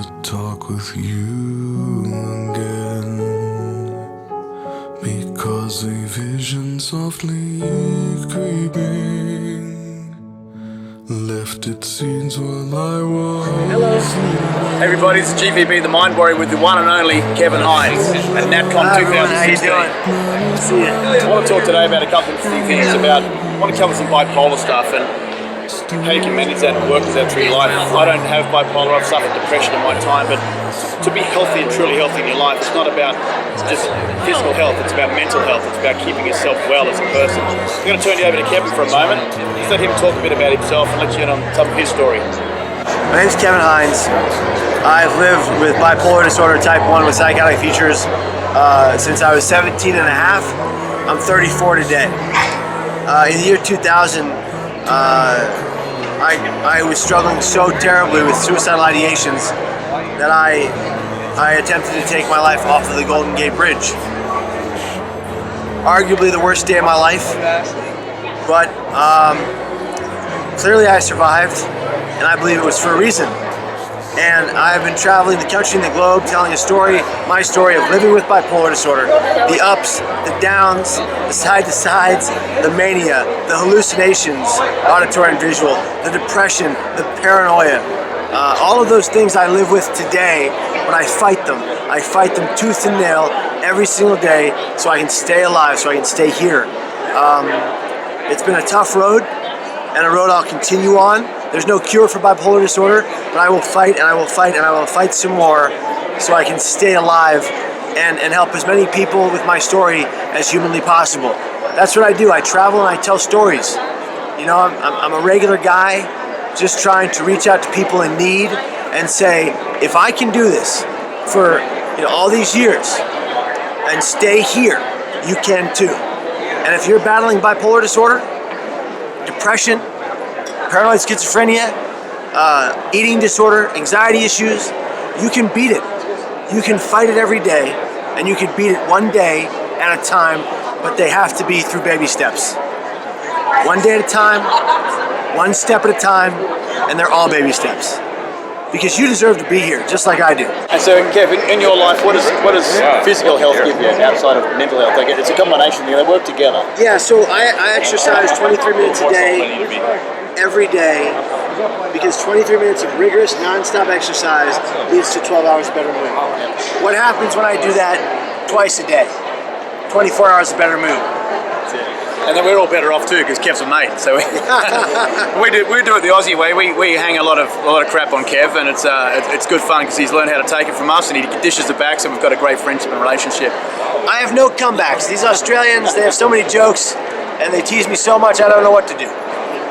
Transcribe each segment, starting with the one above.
to talk with you again, because a vision softly creeping left its seeds while I was. Hello. Hey everybody, it's GVB, the Mind Warrior, with the one and only Kevin Hines at NATCON 2016. How you doing? See you. I want to talk today about a couple of things I want to cover some bipolar stuff and how you can manage that and work with that through your life. I don't have bipolar, I've suffered depression in my time, but to be healthy and truly healthy in your life, it's not about just physical health, it's about mental health, it's about keeping yourself well as a person. I'm going to turn you over to Kevin for a moment, just let him talk a bit about himself and let you in on some of his story. My name's Kevin Hines. I've lived with bipolar disorder type 1 with psychotic features since I was 17 and a half. I'm 34 today. In the year 2000, I was struggling so terribly with suicidal ideations that I attempted to take my life off of the Golden Gate Bridge. Arguably the worst day of my life, but clearly I survived, and I believe it was for a reason. And I've been traveling the country and the globe telling a story, my story of living with bipolar disorder. The ups, the downs, the side to sides, the mania, the hallucinations, auditory and visual, the depression, the paranoia. All of those things I live with today, but I fight them. I fight them tooth and nail every single day so I can stay alive, so I can stay here. It's been a tough road, and a road I'll continue on. There's no cure for bipolar disorder, but I will fight and I will fight and I will fight some more so I can stay alive and help as many people with my story as humanly possible. That's what I do. I travel and I tell stories. You know, I'm a regular guy just trying to reach out to people in need and say, if I can do this for all these years and stay here, you can too. And if you're battling bipolar disorder, depression, paranoid schizophrenia, eating disorder, anxiety issues, you can beat it. You can fight it every day, and you can beat it one day at a time, but they have to be through baby steps. One day at a time, one step at a time, and they're all baby steps. Because you deserve to be here, just like I do. And so, Kevin, in your life, what does physical health give you outside of mental health? It's a combination, they work together. Yeah, so I exercise 23 minutes a day, every day, because 23 minutes of rigorous, non-stop exercise leads to 12 hours of better mood. What happens when I do that twice a day? 24 hours of better mood. And then we're all better off too, because Kev's a mate. So we do it the Aussie way. We hang a lot of crap on Kev, and it's good fun because he's learned how to take it from us, and he dishes it back. So we've got a great friendship and relationship. I have no comebacks. These Australians, they have so many jokes, and they tease me so much I don't know what to do.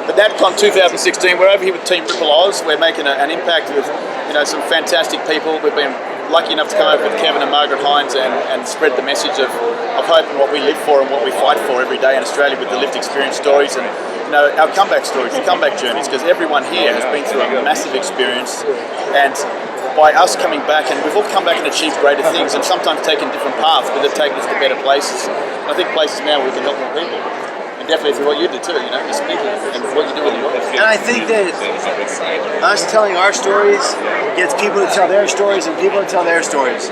But NATCON 2016, we're over here with Team Triple Oz. We're making an impact with some fantastic people. We've been lucky enough to come over with Kevin and Margaret Hines and spread the message of hope and what we live for and what we fight for every day in Australia with the lived experience stories and our comeback stories, the comeback journeys, because everyone here has been through a massive experience, and by us coming back, and we've all come back and achieved greater things and sometimes taken different paths, but they've taken us to better places. And I think places now where we can help more people. Definitely through what you did too, just speaking and what you do with your life. And I think that us telling our stories gets people to tell their stories and people to tell their stories.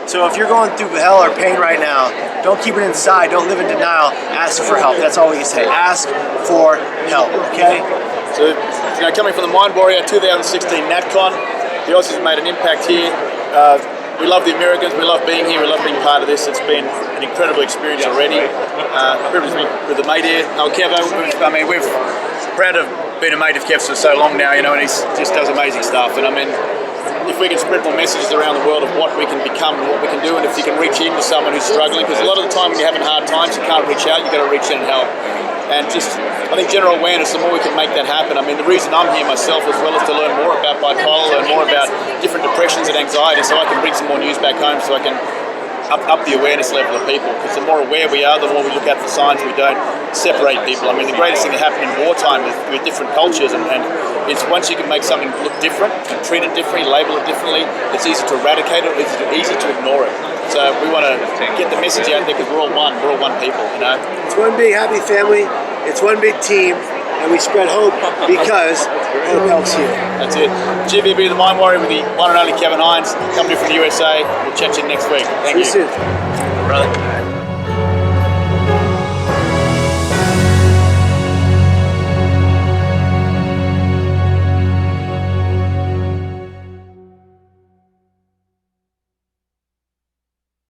So if you're going through hell or pain right now, don't keep it inside, don't live in denial, ask for help. That's all we can say. Ask for help, okay? So, coming from the Mind Warrior 2016 NATCON, the Aussies have made an impact here. We love the Americans, we love being here, we love being part of this. It's been an incredible experience already. Privileged to be with the mate here. Kevo, we're proud of being a mate of Kev's for so long now, and he just does amazing stuff. And if we can spread more messages around the world of what we can become and what we can do, and if you can reach into someone who's struggling, because a lot of the time when you're having hard times, you can't reach out, you've got to reach in and help. And I think general awareness, the more we can make that happen. The reason I'm here myself as well is to learn more about bipolar, learn more about different depressions and anxiety, so I can bring some more news back home, so I can up the awareness level of people, because the more aware we are, the more we look out for signs, we don't separate people. The greatest thing that happened in wartime with different cultures and it's once you can make something look different and treat it differently, label it differently, it's easy to eradicate it, it's easy to ignore it. So we want to get the message out there because we're all one people, It's one big happy family, it's one big team, and and we spread hope because hope helps heal. That's it. GVB, the Mind Warrior, with the one and only Kevin Hines, company from the USA. We'll chat to you next week. Thank you. See you soon. Brother.